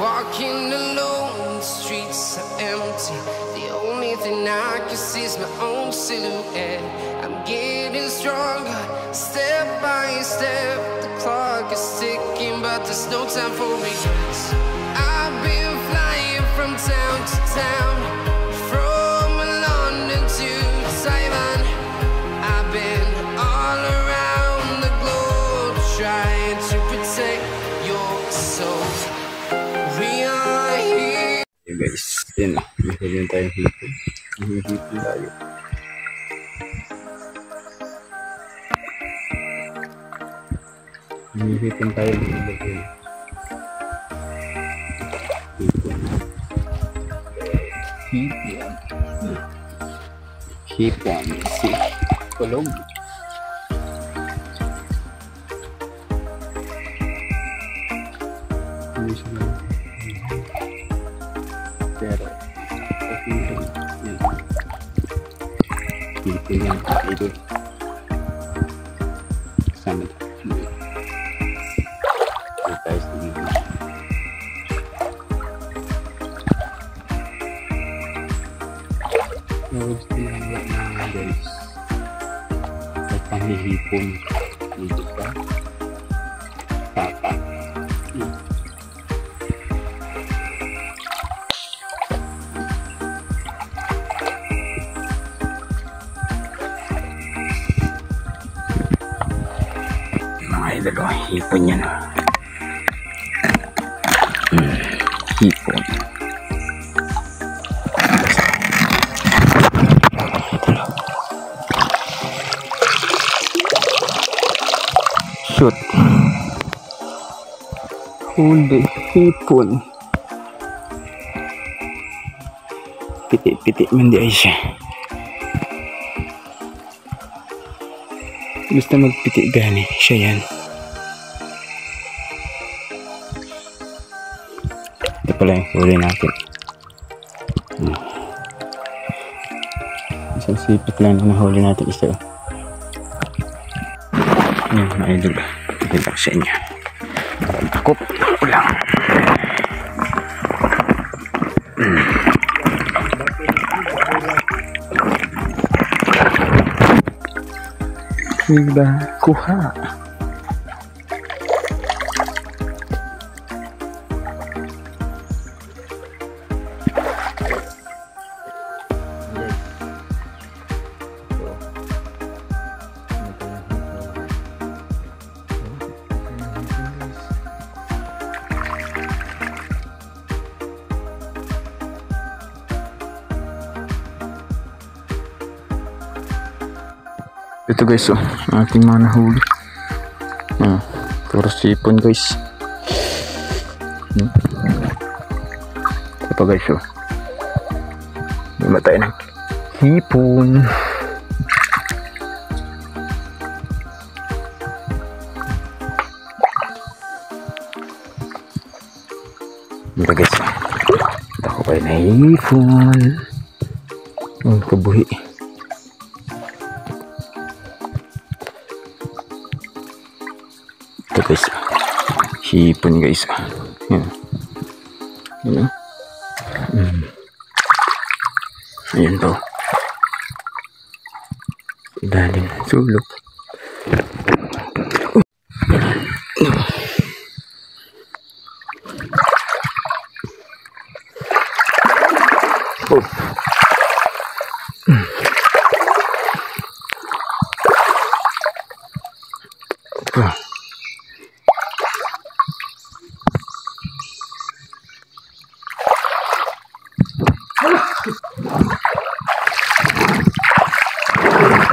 Walking alone, the streets are empty. The only thing I can see is my own silhouette. I'm getting stronger, step by step. The clock is ticking, but there's no time for regrets. I've been flying from town to town, from London to Taiwan. I've been all around the globe, trying to protect your soul. Hey guys, yun na. Meron tayong hipon. Hipon tayo. Hipon tayo ng ilagay. Hipon. Si Kulog. Pero dito yan ito sama tayo sa dito gusto na guys at panghihipon dito pa papa dalawa hipon yan hipon shoot huli hipon piti-piti man di ay siya basta magpiti gani siya yan. Ito pala yung huli natin. Isang sipit lang na huli natin isa. Yan, mga idol. Ito ko sa inyo. Takop. Ulang. Diba? Kuha. Ito guys, oh, ating mga nahuli. Puro sipon guys. Ito pa guys, oh. Lima tayo ng hipon. Ito guys, oh. Ito ko kayo na hipon. Kabuhi. Ito guys, hipon guys. Yan. Yan. Ayan to. Dalim sulok.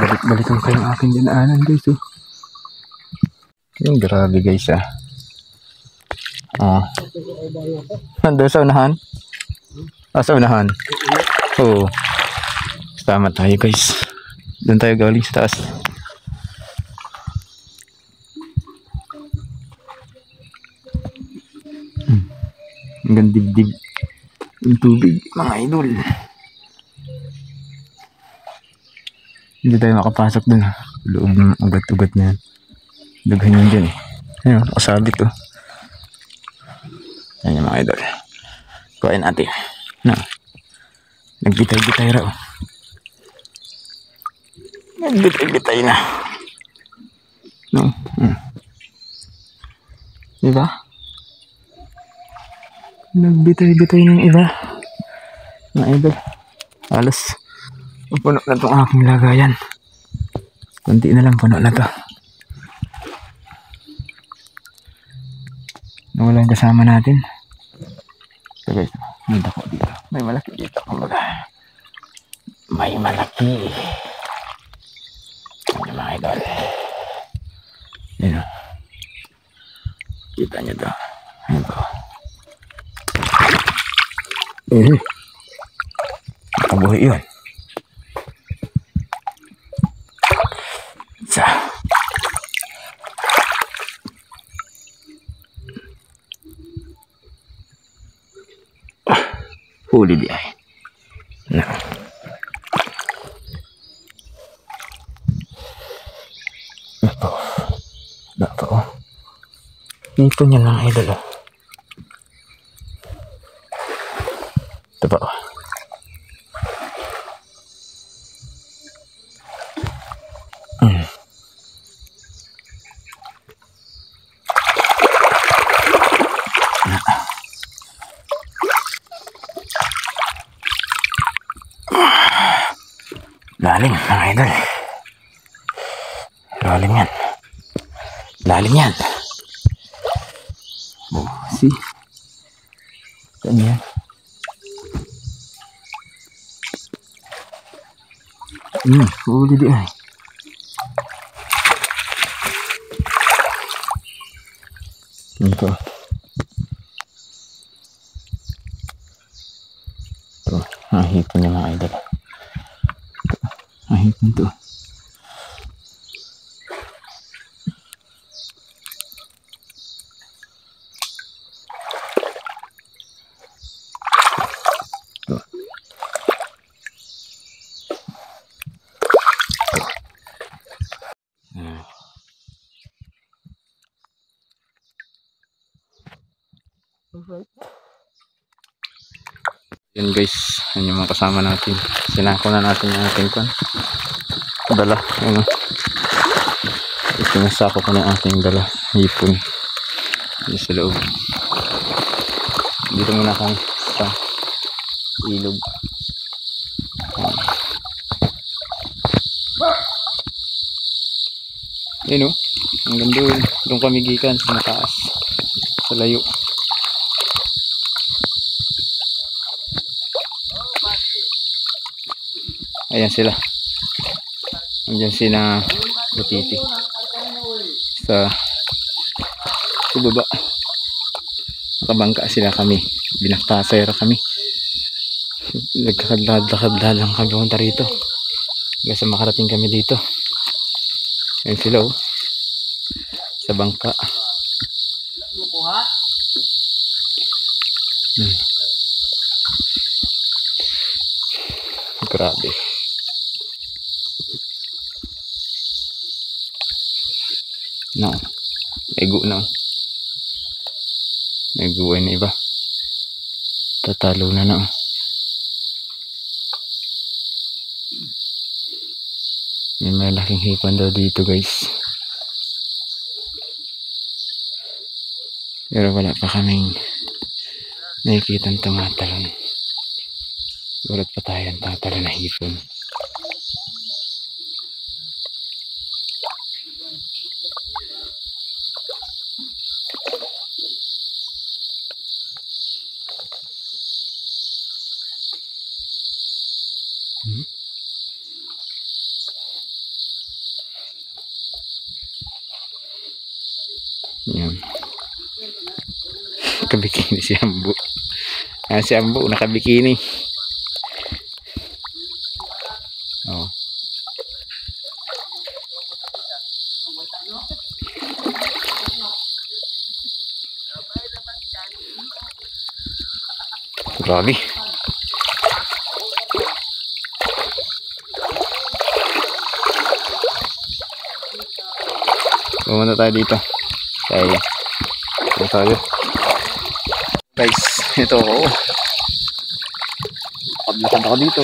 Balik-balikan ko yung aking dinaanan guys. Yung grabe guys nandun sa unahan? Sa unahan? Oo. Tama tayo guys. Doon tayo galing sa taas. Hanggang dibdib yung tubig mga idol. Hindi tayo makapasok dun loob ng ugat-ugat na yan. Daghan yun dyan ayun, nakasabit ayun yung mga idol. Kuhain natin nagbitay-bitay raw. Nagbitay-bitay na diba? Nagbitay-bitay ng iba mga idol. Halos puno na itong aking lagayan. Kunti na lang puno na to. Wala yung kasama natin. So guys, may dako dito. May malaki dito. May malaki. Ano mga idol. Yan o. Kita nyo to. Ayan po. Nakabuhay yun. Isa. Huli di ay. Ito. Ito niya ng idol. Ito pa. Lalim mga idol. Lalim yan. Lalim yan. See? Saan yan? Huli di ay. Ito. Ito. Hipon niya mga idol. Hipon to. Yan guys, yan yung mga kasama natin. Sinako na natin yung ating dala. Ano? Sinasako ko na yung ating dala. Hipon. Dito sa loob. Dito muna kami sa ilog. Yan o. Hanggang doon. Doon kami gikan sa mataas. Sa layo. Ayan sila. Andiyan sila Butiti. Sa baba. Nakabangka sila kami. Binaktasera kami. Nagkakadlad-lakad lang kami punta rito. Hanggang sa makarating kami dito. Ayan sila oh. Sa bangka. Grabe. No. Ego na. Naguwan na iba. Tatalo na na. May malaking hipan daw dito guys. Pero wala pa kaming nakikitang tumatalon. Gulat pa tayo ang tatalon na hipon. Yan. Nakabikini si Ambo. Si Ambo nakabikini. Oh. Grabe. Pumunta tayo dito. Tayo. Guys, ito ako. Paglakad ako dito.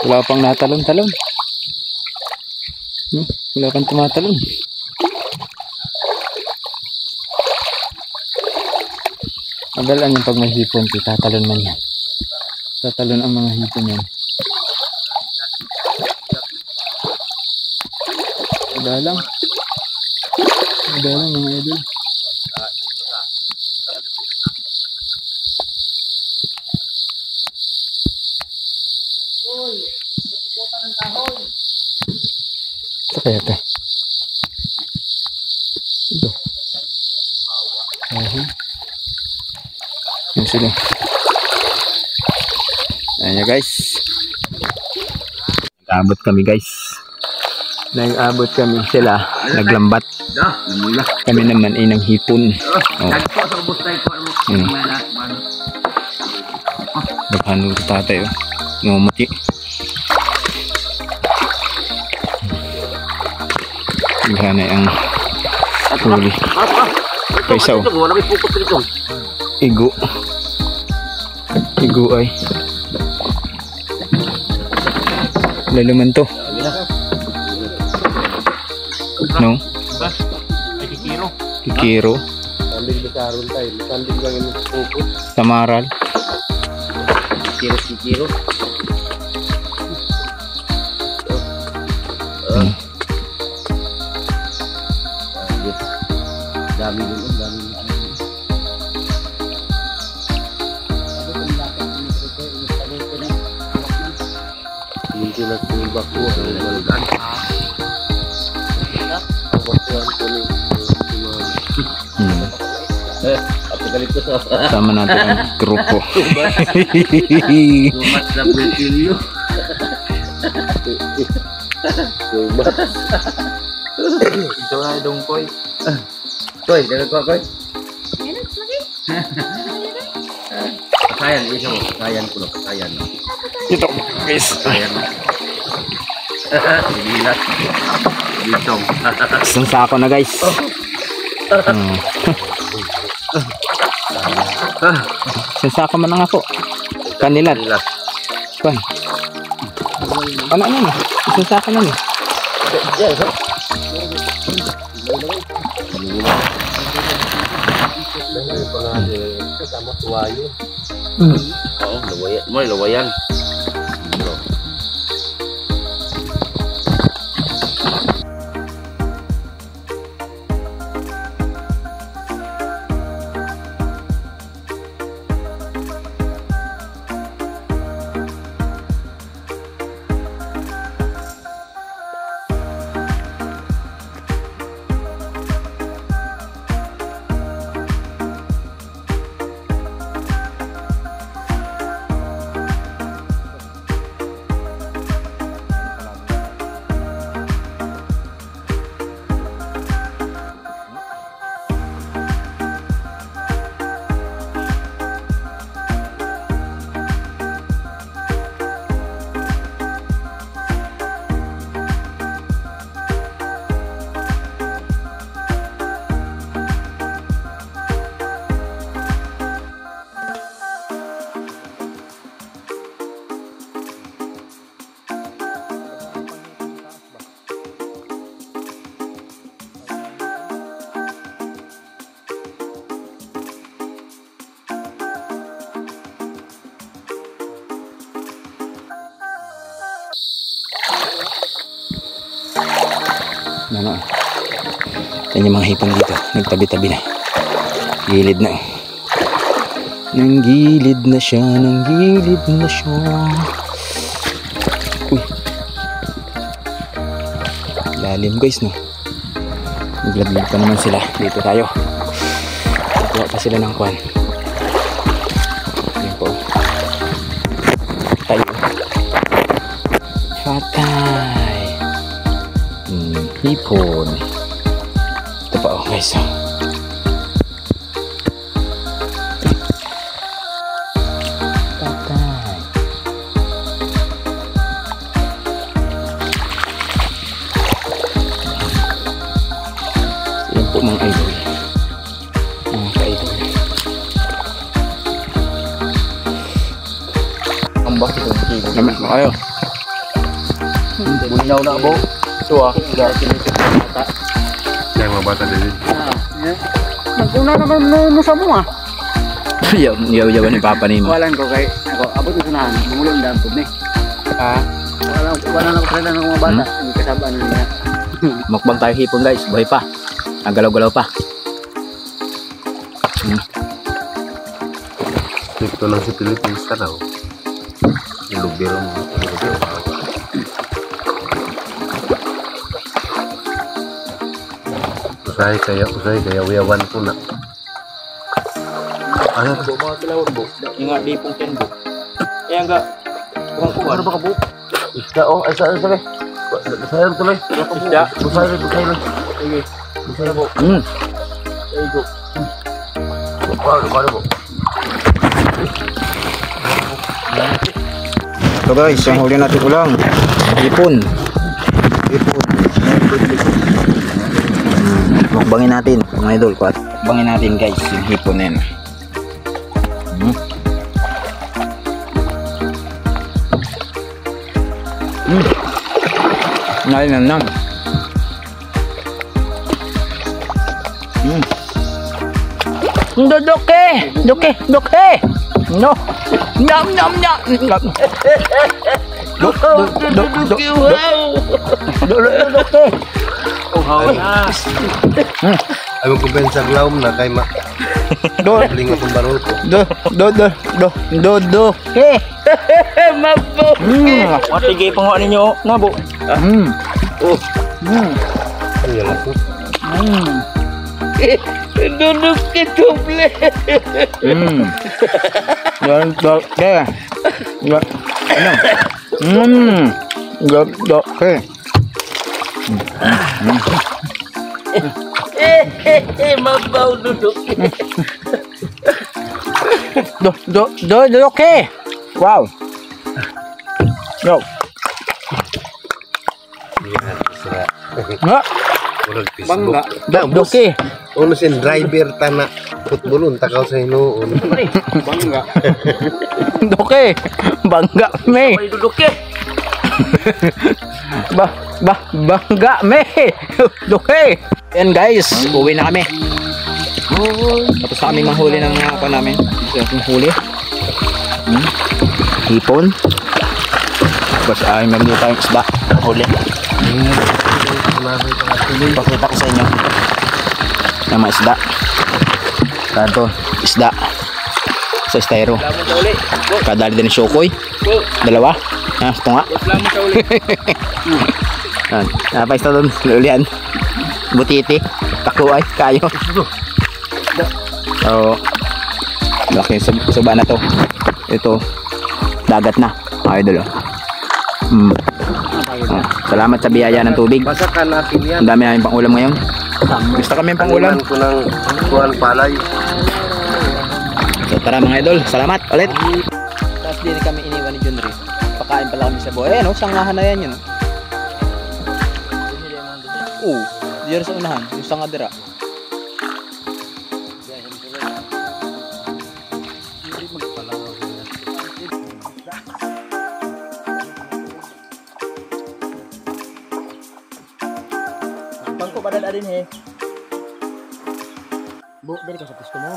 Wala pang natalon-talon. Wala pang tumatalon. Magalaan yung pag may hipon, tatalon man yan. Tatalon ang mga hipon yan. Madalang mga idol. Ito kaya ito. Ito. Yan sila. Ayan nyo guys. Nag-abot kami guys. Nag-abot kami sila. Naglambat. Kami naman ay nang hipon. Naghanong tatay. Ngumati. Naghanay ang huli. Kaysa Igo. Igo ay. Laluman to. No? Kikiro. Samaral. Kikiro. Dami dun, dami. Hindi na tulbak ko ang walgan. Sama natin ang grupo. Sumat na bulsilyo. Sumat. Ito na dong koy. Koy, dapat ko koy. Kasayan, isa mo. Kasayan ko na, kasayan. Ito, guys. Kasayan. Bilat. Bitong. Isang sako na guys. Isang sako man na nga po. Kanilat. Kwan. Ano na? Isang sako na. Kasama tuwayo. Oo, lawayan. May lawayan. Ano? Yan yung mga hipon dito. Nagtabi-tabi na. Gilid na. Nang gilid na siya. Nang gilid na siya. Uy. Lalim guys, no? Naglaglag pa naman sila. Dito tayo. Kuha pa sila ng kwan. Yan po. Tayo. Patay. Hipon. Ito pa guys. Patay. Yan po mga idol. Mga ka-idol. Ang bakit ang kibo? Naman, ayaw. Bunyaw na bo. Ito ah. Kaya mga bata din. Naguna naman no sa mo ah. Yaw-yawan ni Papa ni mo. Walan ko kay ako abot ko sunahan. Mumulong daan pud ni. Ah, Wala na ko pala ng mga bata. Hindi kasabaan niya. mukbang tayo hipon guys. Buhay pa. Ang galaw-galaw pa. Dito lang sa Philippines ka daw. Ilubiro mo. Usay kaya uyawan ko na. Ano ba mga kilawar bo? Yung nga lipong ten bo. Kaya nga. Ano ba ka bo? Isda oh, ay saan tuloy. Sayang tuloy. Isda. Busay lang. Sige. Busay bo. There you go. Paano bo? So guys, ang huli natin ulang. Hipon. Mukbangin natin mga idol. Mukbangin natin guys yung hipon na yan. Nam. Doke. No. Nam. Doke. Ay magkumpensa glaum na kay ma. Bling akong barol ko. Doke. Mabo. Matigay pa nga ninyo nabo. Oh. Ay lang po. Duduk ke doble. Doke. Mabau duduk. Doke. Wow. Yo. Bangga. Doke. Uno sin driver tana futbolon takaw sa hinuon. Bangga. Doke. Bangga me. Ay duduk ke. Bangga me. Doke. Yan guys, uwi na kami. Tapos na kami manghuli ng mga pa namin. Yung huli. Hipon. Tapos ay meron dito tayong isda. Huli. Pakita ko sa inyo. Yung mga isda. Kanto, isda. Sa styro. Kadali din yung syokoy. Dalawa. Ha, ito nga. Napais na doon. Lulian. Butiti. Takuay. Kayo. So, laki suba na to. Ito. Dagat na. Idol. Salamat sa biyaya ng tubig. Basta ka natin yan. Ang dami namin pang ulam ngayon. Gusto kami pang ulam. Ko ng kuhan palay. So tara mga idol, salamat ulit. Tapos din kami iniwan ni Junri. Pakain pala kami sa buhay. Ayan o, sangahan na yan yun. Oo, diyan sa unahan, yung sangadira. Bangko padal adin he. Bu, dari ka sa gusto mo.